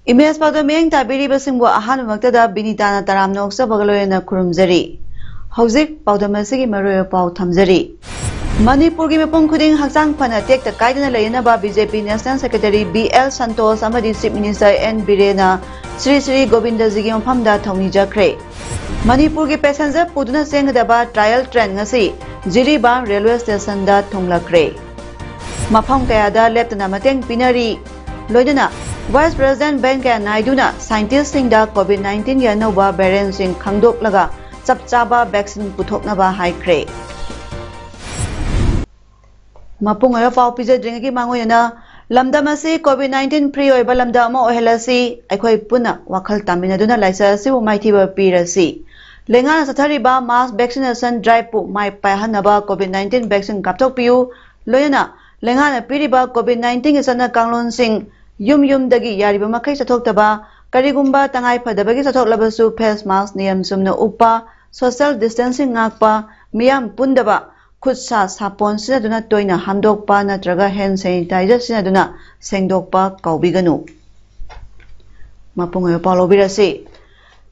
Imes Paudam tabiri basingwa ahan maktada binitana taramno oksa bagaloyana kurumzari. Hauzik Paudamasi maroyo pau thamzari. Manipur gi mepong khuding haksang phana tekta kaidana layana ba BJP National Secretary BL Santos amadi Chief Minister N Birena Sri Govindaji gi maphamda thongni jakre. Manipur gi passenger puduna sengdaba trial train ngasi Jiriba railway station da thonglakre. Mapham kayada leptana mateng pinari loidana Vice President Venkaiah Naiduna scientists singda COVID-19 ya nova variant sing khangdok laga chapchaba vaccine puthoknaba haikre. Mapung ayo pau pije dringi mangoyana lamdamasi COVID-19 free oiba lamdama ohelasi aikhoi puna wakhal taminaduna laisa si maithiba pirasi. Lengana sathariba mass vaccination drive pu mai pahanaba COVID-19 vaccine kapthok piu loyana lengana piriba COVID-19 isana kanglon sing yum dagi yariba makai sathok taba karigumba tangai phadabagi sathok labasu face mask niyam sumna upa social distancing ngakpa miyam pundaba khutsa sapon sinaduna toina hamdokpa natraga hand sanitizer sinaduna sengdokpa kaubiganu mapungayo palobirasi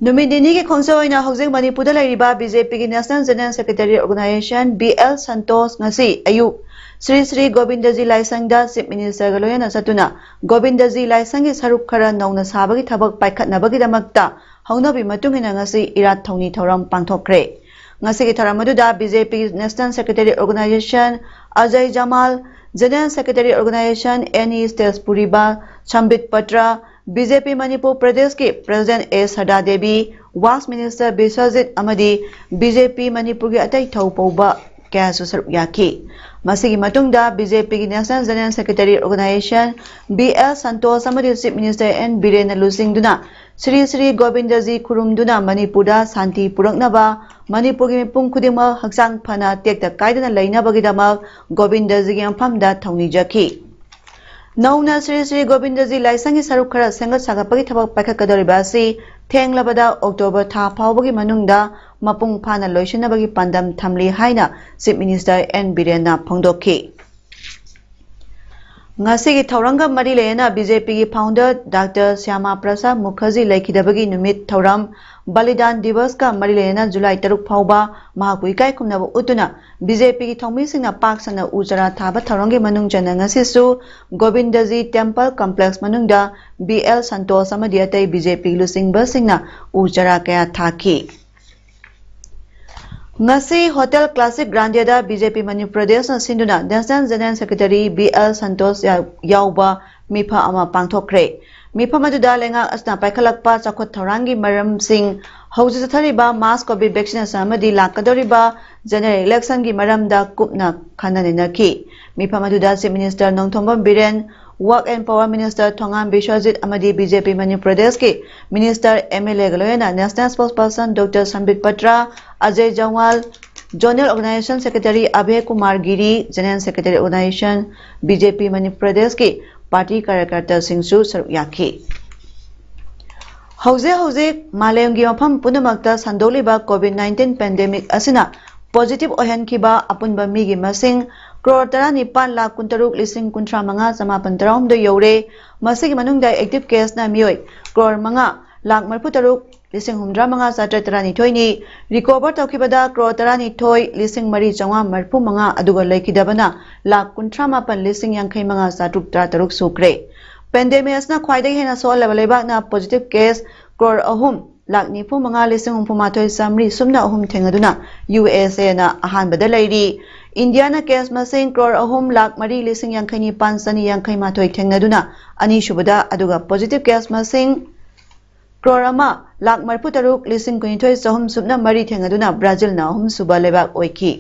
numidini ki khongsa oina hojing manipur da lairiba BJP ki National General Secretary Organization BL Santos ngasi ayu Sri Govindaji Laisangda Chief Minister Galoyana Satuna Govindaji Laisangi Saruk Khara Nauna Sabagi Thabak Paikhatnabagi damakta Haunabi Matungina ngasi Irat Thongni Thoram Pangthokre ngasi ki tharamadda BJP National Secretary Organization Ajay Jamal General Secretary Organization NE Stes Puriba Chambit Patra BJP Manipur Pradesh ki President A Sada Devi Wax Minister Biswajit Amadi BJP Manipur ki atai thaupoba kaya susaruk yaki Masigi matungda BJP ki National General Secretary Organization BL Santos amadi Chief Minister N Birena Lusingduna Sri Govindaji Kurumduna Manipurda Santi Puraknaba Manipur ki mipung khudima haksang phana tekta kaidana lainabagidamak Govindaji ki maphamda thongni jaki Nauna Sri Govindaji Laisangi Saruk Khara Sengat Sagapagi Thabak Paikhatkadoribasi Thenglabada October tha phawbagi manungda mapung phana loisinabagi pandam thamli haina Chief Minister N Birena phongdokhi ngasi gi thauranga mari lena BJP gi founder Dr Syama Prasad Mukherjee laikhidabagi numit thauram Balidan Divas ka mari lena July 3 phawba mahakui kai khumnaba utuna BJP gi thongmi singna pak sana ujara thaba thaurangi manung jana ngasi su Govindaji Temple Complex manungda BL Santos amadi atai BJP lusingba singna ujara kaya thaki Ngasi Hotel Classic Grandia BJP Manipur Pradesh na sinduna National General Secretary BL Santos yauba mipa ama pangthokre mipa maduda lenga asna paikhalakpa chakhot thorangi maram sing hauji thariba mass covid vaccination amadi lakadoriba general election gi maramda kupna khananina ki mipa maduda Chief Minister Nongthombam Biren Work and Power Minister Thongam Biswajit amadi BJP Manipur Pradesh ki Minister MLA Galoyana National Spokesperson Dr Sambit Patra Ajay Jamal Zonal Organization Secretary Abhay Kumar Giri General Secretary Organization BJP Manipur Pradesh ki Party Karyakarta Singsu Saruk Yakhi Hauze Malayam gi mafam punamakta sandoliba COVID-19 pandemic asina positive ohan kiba apunba migi masing crore 19,13,000 yore masigi manungda active case na miyoi crore 5,43,930 ni recover tawkibada crore 12,3,450 aduga laikidabana 1,38,530 sukre pandemic asna khwaidai hena so level na positive case crore 3,95,930 samri sumna ahum thengaduna USA na ahanbada lairi India na case masing crore 3,03,5,250 thengaduna ani shubada aduga positive case masing crore 1,43,200 sumna mari thengaduna Brazil na ahum suba lebak oiki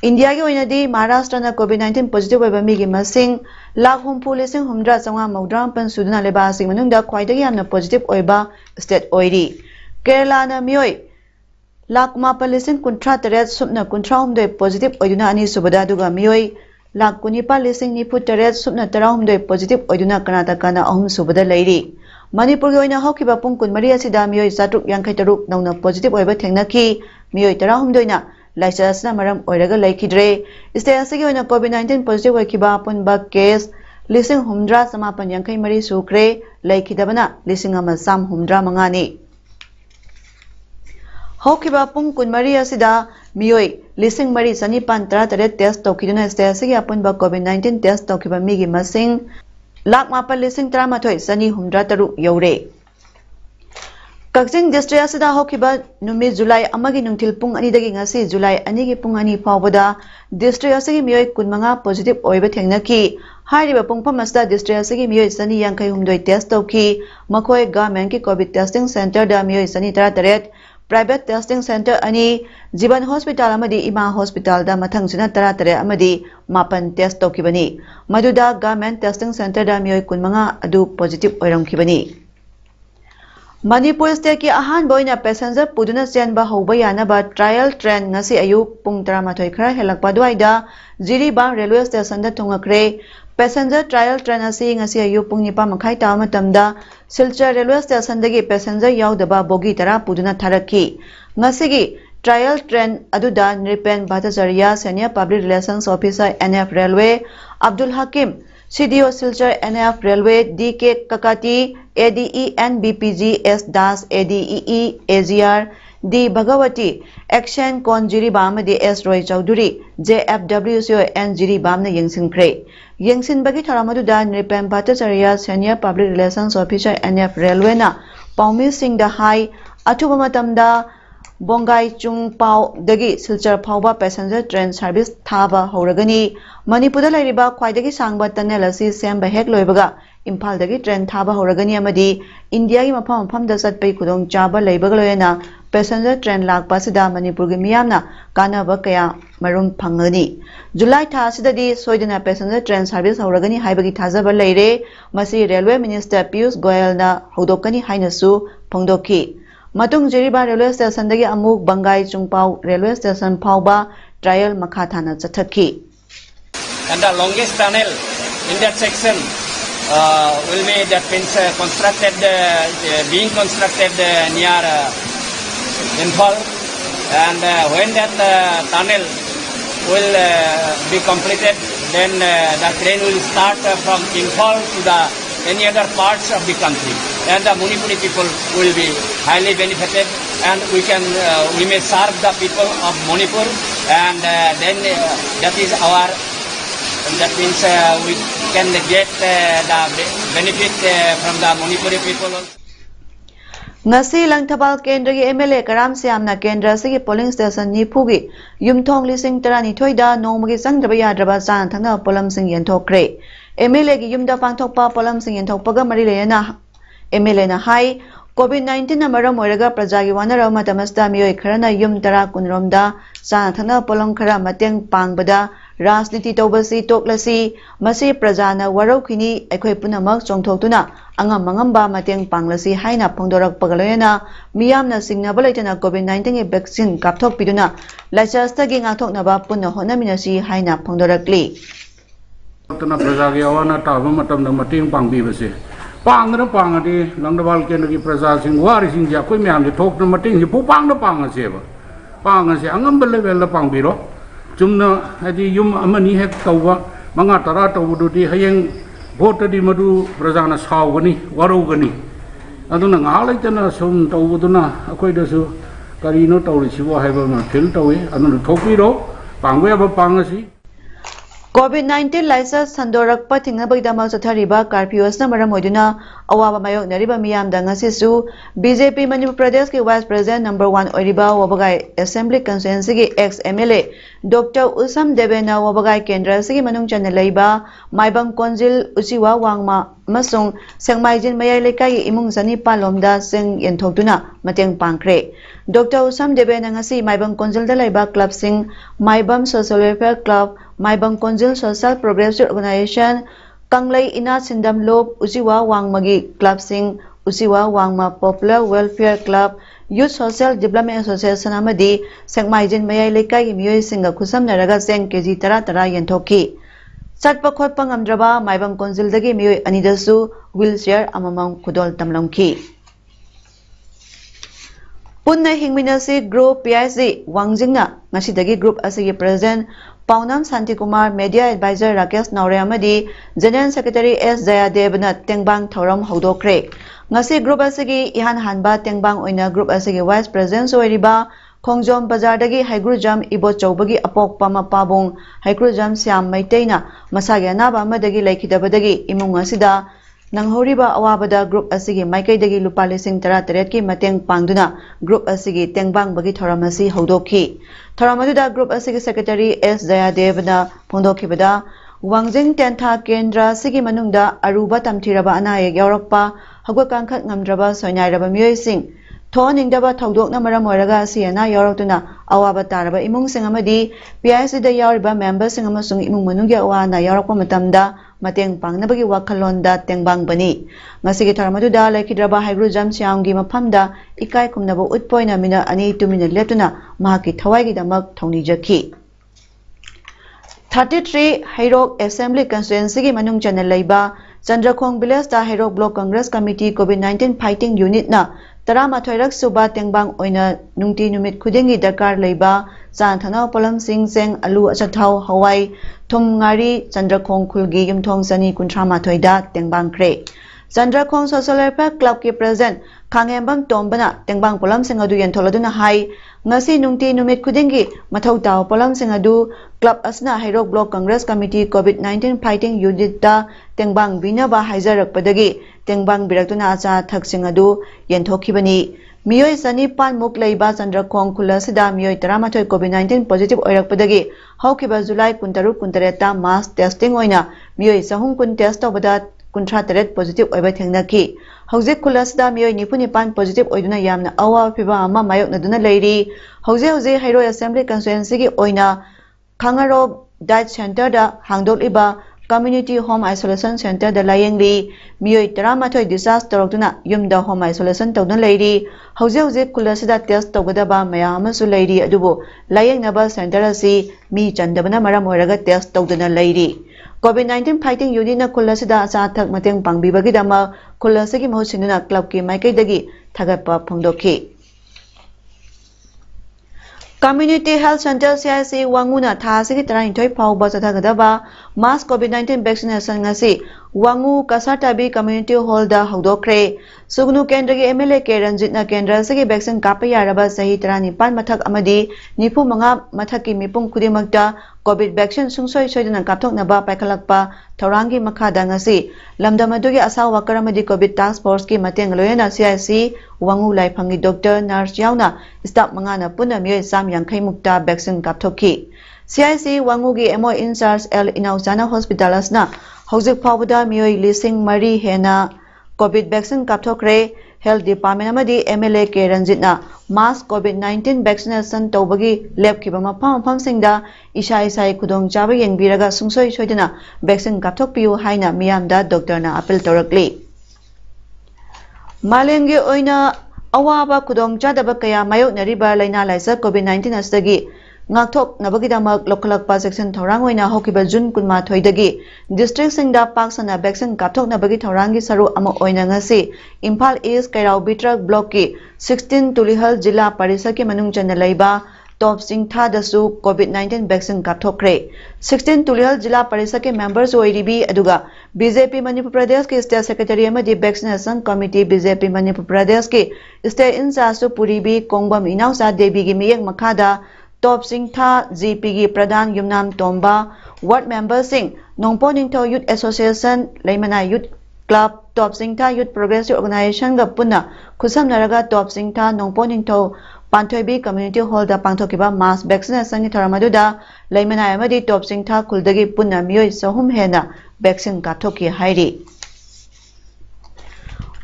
India ki oinadi Maharashtra na COVID-19 positive oiba mi gi masing lakh humpu lising humdra changa maudram pan suduna leba sing manungda khwaidagi yamna positive oiba state oiri. Kerala na mioi lakh mapal lising kuntra teret subna kuntra humdoi positive oiduna ani subada duga mioi lakh kunipa lising nipu teret subna tara humdoi positive oiduna Karnataka na ahum subada lairi. Manipur gi oina hokiba pung kunmari asida mioi satruk yangkai taruk nauna positive oiba thengnaki mioi tara humdoina Laisasna maram oiraga laikidre. State asigi oina COVID-19 positive oikiba punba case lising humdra samapan yangkai mari sukre laikidabana lising ama sam humdra mangani. Hokiba pung kunmari asida mioi lising mari sanipan tara tare test tokiduna state asigi apunba COVID-19 test tokiba migi masing lakh mapal lising tara mathoi sani humdra taru yaure. Kakching district asida hokiba numi July amagi nungthil pung ani dagi ngasi July ani gi pung ani phawbada district asigi mioi kunmanga positive oiba thengnaki hairiba pungpham asida district asigi mioi sani yangkai humdoi test tauki makhoi government ki covid testing center da mioi sani tara taret private testing center ani Jiban hospital amadi ima hospital da mathang sina tara tare amadi mapan test taukibani maduda government testing center da mioi kunmanga adu positive oiramkibani. Manipur state ki ahan boina passenger puduna chenba hoba yanaba trial train ngasi ayuk pung 12 khara helakpa duaida Jiribang railway station da thungakre passenger trial train asi ngasi ayuk pung 9 makhai ta matamda Silchar railway station dagi passenger yaudaba bogi tara puduna tharaki ngasi gi trial train aduda Nripen Bhattacharya senior public relations officer NF railway Abdul Hakim CDO Silchar NF Railway DK Kakati ADE BPG S Das ADEE AGR D Bhagawati Action Kon Jiribam D S Roy Chaudhuri JFWCO N Jiribam na yengsinkre yengsin bagi tharamaduda Nripen Bhattacharya Senior Public Relations Officer NF Railway na Paumi Singh da hai athuba matamda Bongai Chung Pao dagi Silchar Phauba passenger train service thaba horagani Manipur lairiba khwaidagi sangba tunnel asi semba hek loibaga Imphal dagi train thaba horagani amadi India gi mafam da satpai khudong chaba leibaga loyena passenger train lakpa sida Manipur gi miyamna kanaba kaya marum phangani July tha sidadi soidana passenger train service horagani haibagi thajaba leire masi railway minister Piyush Goyal na hodokani hainasu phongdoki Matung Jiriba railway station dagi amuk Bangai Chungpao railway station phauba trial makha thana chathaki. And the longest tunnel in that section will be that means constructed being constructed near Imphal, and when that tunnel will be completed, then the train will start from Imphal to the any other parts of the country, and the Manipuri people will be highly benefited, and we may serve the people of Manipur, and then that is our that means we can get the benefit from the Manipuri people also. Ngasi Langthabal Kendra gi MLA Karam Siamna Kendra sigi polling station ni phugi yumthong lising tarani thoida nongmagi sangdraba yadraba san thangna polam sing yenthokre MLA gi yumda pangthokpa polam sing yenthokpaga mari leyana MLA na hai COVID-19 na maram oiraga prajagi wanara matamasta mioi kharana yum tara kunromda san thangna polam khara mateng pangbada Rajniti tobasi toklasi masi prajana waraukhini aikhoi punamak chongthoktuna angam mangamba mateng panglasi haina phongdorak pagaloyana miyamna singnaba leitana COVID-19 ge vaccine kapthok piduna lachasta gi ngakthoknaba punna honaminasi haina phongdorakli tana prajagi awana taba matamda mateng pangbi base pangna pangadi langdawal kendagi praja sing wari sing ja koi myam de thokna mateng ji pu pangna pangase ba pangase angam level la pangbiro Jumna hadi yum amani hek tauwa manga tara tawududi hayeng vote di madu prajana sawgani warugani aduna ngalaitana sum tawuduna akoi dasu karino tawrisiwa haiba ma thil tawi aduna thokiro pangwe ba pangasi COVID-19 license sandorakpa thingnabagidama chathariba curfew asna maram oiduna awaba mayoknariba miyamda ngasisu BJP Manipur Pradesh ki Vice President number 1 oiriba wabagai Assembly Constituency ki ex MLA Dr. Usam Devena Wabagai Kendra Sigi Manung Chana Leiba, Maibang Konjil Usiwa Wangma, Masung, Sangmaijin Maya Lekai Imung Sani Palomda Sing Yentogduna, Mateng Pankre. Dr. Usam Devena Ngasi, Maibang Konjil da Leiba Club Sing, Maibam Social Welfare Club, Maibang Konjil Social Progressive Organization, Kanglay Ina Sindam Lob, Usiwa Wangmagi Club Sing, Usiwa Wangma Popular Welfare Club, Youth Social Development Association amadi Sangmaijin Mayai Lekai Miyoi Singa Kusam Naraga Seng KG Tara Yentoki. Satpa Khotpa Ngamdraba Maibang Konjil Dagi Miyoi Anidasu wheelchair amamang Kudol Tamlamki. Punna Hingminasi Group PIC Wangjingna Ngasidagi Group Asigi President PAODAM Santi Kumar Media Advisor Rakesh Naure amadi General Secretary S Jayadevna Tengbang Thoram Hodokre. Ngasi group asigi ihan hanba tengbang oina group asigi vice president soiriba Khongjom bazar dagi Haigrujam Ibo Chowbagi apok pama pabung Haigrujam Siam Maiteina masagi anaba amadagi laikidabadagi imung asida nanghoriba awabada group asigi maikaidagi lupa lising tara ki mateng pangduna group asigi tengbang bagi thoramasi hodokhi thoramaduda group asigi secretary S Jayadevna phondokhibada Wangjing Tentha Kendra Sigi Manungda Aruba Tamthiraba Anayek Yaurokpa Hagwakangkhat Ngamdraba Soinairaba Myoising Thoningdaba Thaudokna Maram Oiraga Siana Yaurotuna Awaba Taraba Imung Sing amadi PIC da Yauriba members Sing amasung Imung Manunggi Awana Yaurokpa Matamda Mateng Pangnabagi Wakhalonda Tengbang Bani Ngasigi Tharamaduda Laikidraba Haigrujam Siamgi Maphamda Ikai Kumnaba Utpoina Mina Ani Tumina Leptuna Mahaki Thawaigi Damak Thonijaki 33 Hairok Assembly Constituency ki manung channel laiba Chandrakhong Village da Hairok Block Congress Committee COVID-19 Fighting Unit na Tarama Thoirak Suba Tengbang oina nungti numit khudingi darkar laiba Chan Thana Polam Sing Seng Alu Achathau Hawai Thum Ngari Chandrakhong Khulgi Yumthong Sani Kuntrama Thoida Tengbang Kre Chandrakhong Social Welfare Club ki President Khangembam Tombana Tengbang Polam Sing adu yentholaduna hai ngasi nungti numit khudingi mathau taw polam sing adu club asna Hairok Block Congress Committee COVID-19 Fighting Unit da tengbang binaba haijarak padagi tengbang biraktuna acha thaksing adu yenthokibani miyoi sani pan muk leiba Chandrakhong khulasida miyoi 13 COVID-19 positive oirak padagi haukiba July 13 mass testing oina miyoi sahung kun test tawbada 53 positive oiba thengnaki Hauzik Kulasda Miyoi Nipunipan positive oiduna yamna awa piba ama mayok naduna leiri hauze Hairo Assembly Constituency ki oina Khangaro Diet Center da hangdol iba Community Home Isolation Center da layengli Miyoi 13 disaster torokuna yumda home isolation tawdun leiri hauze Kulasda test tawgadaba maya amasu leiri adubu layengnaba center asi mi chandabana maram oiraga test tawduna leiri COVID-19 Fighting Unit na Kulasida Asathak Mateng Pangbibagi Dama Kulasigi Mahusinuna Club ki Maikaidagi Thagapa Phongdokhi Community Health Center CIC Wanguna Thasigi Taranthoi Phauba Chathagadaba Mass COVID-19 Vaccination ngasi Wangu Kasartabi Community Hall da Hawdokre Sugnu Kendragi MLA ke Ranjitna Kendra sigi vaccine kapa yaraba sahi 19 mathak amadi nifu manga mathaki mipum kudimakta COVID vaccine sungsoi soidana kapthoknaba paikhalakpa thaurangi makhada ngasi lamdamadugi asa wakar amadi COVID task force ki mateng loyana CIC Wangu Laifangi doctor nurse yauna staff mangana punna miyoi sam yangkhai mukta vaccine kapthokhi CIC Wangu gi MO in charge L Inausana Hospital asna hauzik phawda miyoi lising mari hena COVID vaccine kapthokre Health Department amadi MLA ke Ranjitna mass COVID-19 vaccination tawbagi lab ki bama pham singda isai khudong chaba yengbiraga sungsoi soidana vaccine kapthokpiu haina miyamda doctor na appeal torakli Malengi oina awaba khudong chadaba kaya mayok nariba laina laisa COVID-19 asdagi ngakthok nabagidamak lokhalakpa section thorang oina hokiba June 12 dagi district singda paksana vaccine kapthok nabagi thorangi saru ama oina ngasi Imphal East Kairau Bitrak block ki 16 Tulihal Jilla Parisa ki manung chana laiba top singtha dasu COVID-19 vaccine kapthokre 16 Tulihal Jilla Parisa ki members oiribi aduga BJP Manipur Pradesh ki state secretary amadi vaccination committee BJP Manipur Pradesh ki state in charge puribi kongbam inausa devi gi miyek makhada Top Singtha GP gi Pradhan Yumnam Tomba Ward Member Singh Nongpo Ningtho Youth Association Laimana Youth Club Top Singtha Youth Progressive Organization ga punna khusam naraga Top Singtha Nongpo Ningtho Panthoibi Community Hall da pangthokiba mass vaccination ni tharamadudha leimanai amadi top singtha kuldagi punna miyoi sahum hena vaccine kathoki hairi.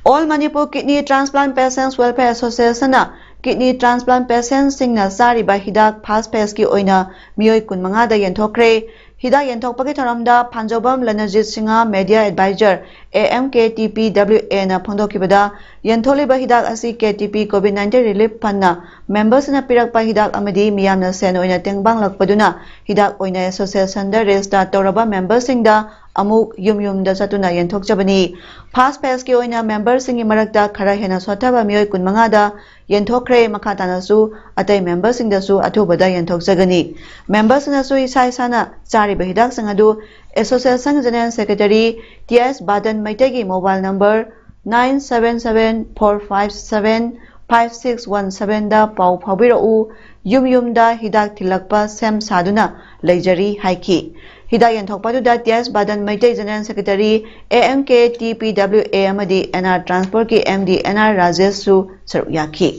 All Manipur Kidney Transplant Patients Welfare Association na kidney transplant patients singna sariba hidak fast pass ki oina miyoi kunmanga da yenthokre. Hidak yenthokpagi tharamda Panjobam Lanajit Singha Media Advisor AMKTPWA na phondokibada yentholiba hidak asi KTP COVID-19 Relief Fund na members na pirakpa hidak amadi miyamna sen oina tengbang lakpaduna hidak oina association da register toraba members singda amuk yum da satuna yenthokjabani. Fast pass ki oina members singi marakta khara hena sothaba miyoi kunmanga da yenthokre makhatanasu atai members singdasu athubada yenthokjagani. Members nasu isai sana chari hidak sangadu Association General Secretary T.S. Badan Maitegi mobile number 977-457-5617 da pau phawbirau yum da hidak thilakpa sem saduna leijari haiki. Hidak yenthokpadu da T.S. Badan Maitegi General Secretary AMKTPWA amadi NR Transport ki MD NR Rajesh su saruyaki.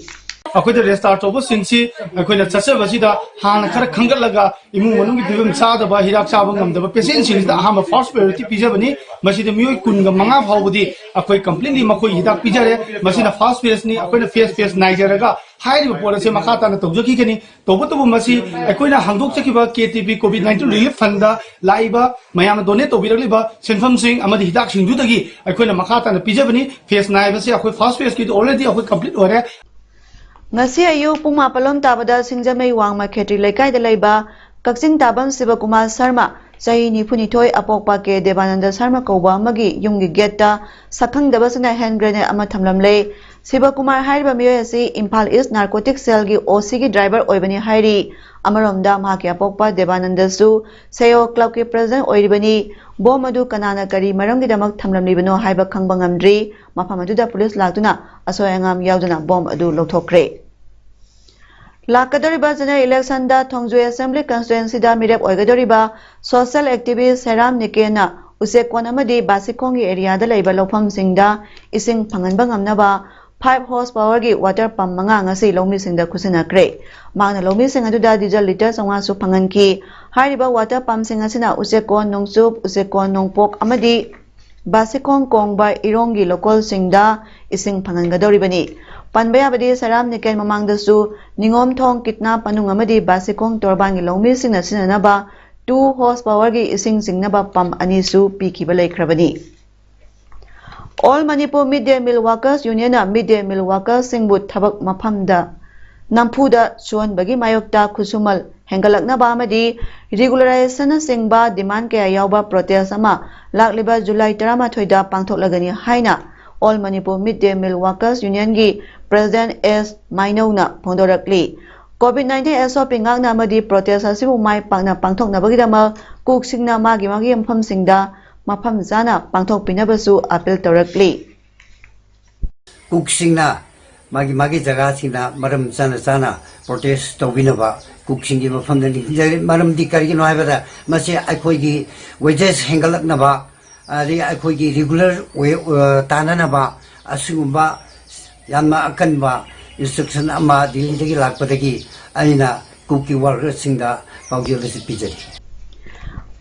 अखोई रेस्टार तब सिंसी अखोई चचबसीद हाँ खर खंगलगा इमुंग मनुंग फिवम चादब हिदाक चाब ngमदब patient सिंग अहम first priority पिजबनी मसीद मियोय कुनग मंगा फावबदी अखोई completely मखोई हिदाक पिजरे मसीना first phase नि अखोई फेज नाइजरगा हाइरिब पोलसे मखाता न तौजकी कनी तौबतबु मसी अखोइना हांगदोक चकिबा केटीपी कोविड-19 रिलीफ फंड लाइबा मयाम डोनेट तौबिरलिबा सेंफम सिंग अमदी हिदाक सिंगदुदगी अखोइना मखाता न पिजबनी फेज नाइबसे अखोई फर्स्ट फेज की ऑलरेडी अखोई कंप्लीट ओरे. Ngasi ayu pung mapalom tabada singjamei wangma khetri laikai da laiba Kakching Tabam Sivakumar Sharma chahi niphunithoi apokpa ke Devananda Sharma kauba amagi yumgi geta sakhang dabasana hand grenade ama thamlamle. Sivakumar haiba miyoi asi Imphal East Narcotic Cell gi OC gi driver oibani hairi. Amaromda mahaki apokpa Devananda su Sayo Club ki president oiribani. Bom adu kanana kari maramgi damak thamlamlibano haiba khangba ngamdri. Mafam aduda police laktuna asoyangam yauduna bom adu lokthokre. Lakadoriba General Election da Thongju Assembly Constituency da mirep oigadoriba social activist Seram Nikena usekon amadi Basikongi area da laiba lofam singda ising phanganba ngamnaba 5 horsepower gi water pump manga ngasi lomi singda kusinakre. Magna lomi sing aduda diesel liter sangwa su phanganki hairiba water pump sing asina usekon nongsup usekon nongpok amadi Basikong Kongba Irongi local singda ising phangangadoribani. Panbaya badi Saram Niken mamangdasu ningom thong kitna panung amadi Basikong torbangi lomi singna sinanaba 2 horsepower gi ising singnaba pump anisu pikiba laikhrabani. All Manipur Midday Meal Workers Union na Midday Meal Workers singbut thabak maphamda nampuda suan bagi mayokta kusumal hengalaknaba amadi regularization singba demand kaya yawba protest ama lakliba July 13 da pangthoklagani haina All Manipur Midday Meal Workers Union gi President S. Mainona phondorakli. COVID-19 SOP ngakna amadi protest asibu mai pangna pangthoknabagidama kuksingna magi yampham singda mafam zana pangthokpinabasu appeal torakli. Kuksingna magi jaga singna maram sana protest tawinaba kuksingi mafamda ni maram dikari no haibada mase akhoi wages hengalaknaba ari akhoi gi regular tananaba asugumba yamma akanba instruction ama dilidagi lakpadagi aina kuki workers singda paujilasi pijari.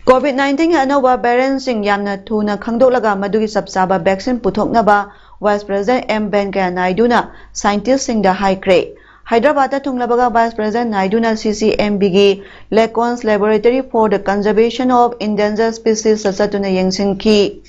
COVID-19 anova variant sing yamna thuna khangdoklaga madugi sabsaba vaccine puthoknaba Vice President M. Venkaiah Naidu na scientist singda haikre. Hyderabad ta thunglabaga Vice President Naidu na CCMB gi Lekons Laboratory for the Conservation of Endangered Species sasatuna yengsinki.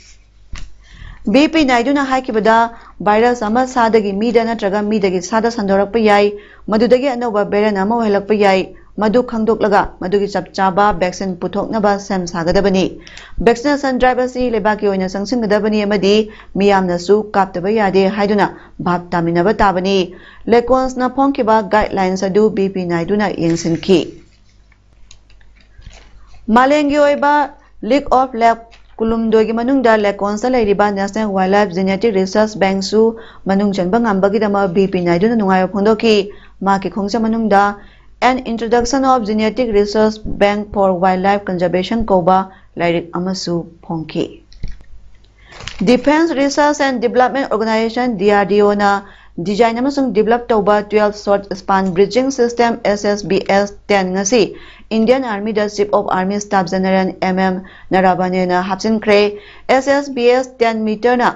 BP Naidu na haikibada virus ama sadagi mida natraga midagi sada sandorakpa yai madudagi anova variant ama ohelakpa yai madu khangdoklaga madugi chapchaba vaccine puthoknaba sem sagadabani. Vaccination drive si lebaki oina sangsingadabani amadi miyamnasu kaptaba yade haiduna bhab taminaba tabani. Lekons na phongkiba guidelines adu BP Naidu na yengsinki. Malengi oiba League of Lab Kulumdogi manungda Lekons la lairiba National Wildlife Genetic Research Bank su manung chanba ngambagidama BP Naidu na nungayo phondoki maki khongsa manungda An Introduction of Genetic Research Bank for Wildlife Conservation Koba Lairik Amasu Phongki. Defense Research and Development Organization DRDO na design amasung develop tauba 12 short span bridging system SSBS 10 ngasi Indian Army da Chief of Army Staff General MM Naravane na hapsinkre SSBS 10 meter na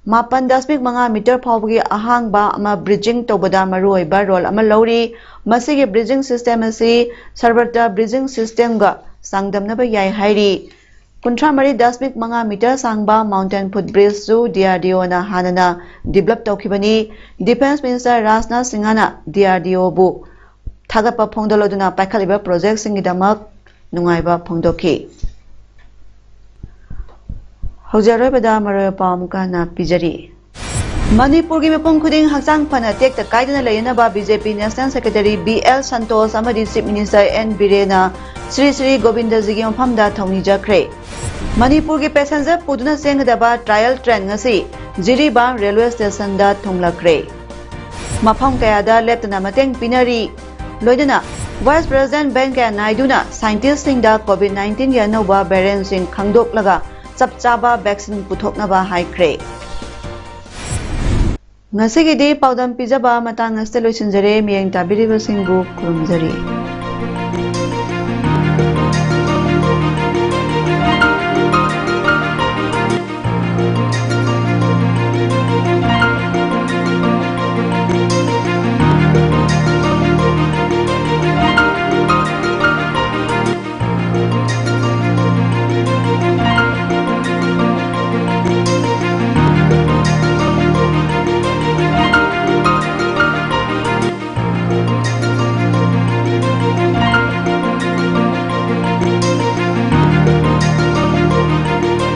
8.5 meter phawgi ahang ba ama bridging tobada maroi ba role ama lori masigi bridging system asi sarvata bridging system ga sangdamna ba yai hairi 53.5 meter sangba mountain footbridge su DRDO na hanana develop tawkhibani Defense Minister Rajnath Singh na DRDO bu thagapa phongdoloduna paikhaliba project singidamak nungaiba phongdokhi Haujaroi bada maroy pamuka na pijari Manipur gi mapung khuding haksang phana tek ta kaidana layana ba BJP National Secretary BL Santos amadi Chief Minister N Birena Sri Sri Govindaji gi maphamda thongni jakre Manipur gi passenger puduna sengdaba trial train ngasi Jiriba railway station da thonglakre Mapham kayada leptana mateng pinari loidana Vice President Venkaiah Naidu na scientist singda COVID-19 ya noba variant sing khangdok laga chapchaba vaccine puthoknaba haikre Ngasigi di paudam pijaba matang aste loisinjare miyeng tabiriba singbu kurumjari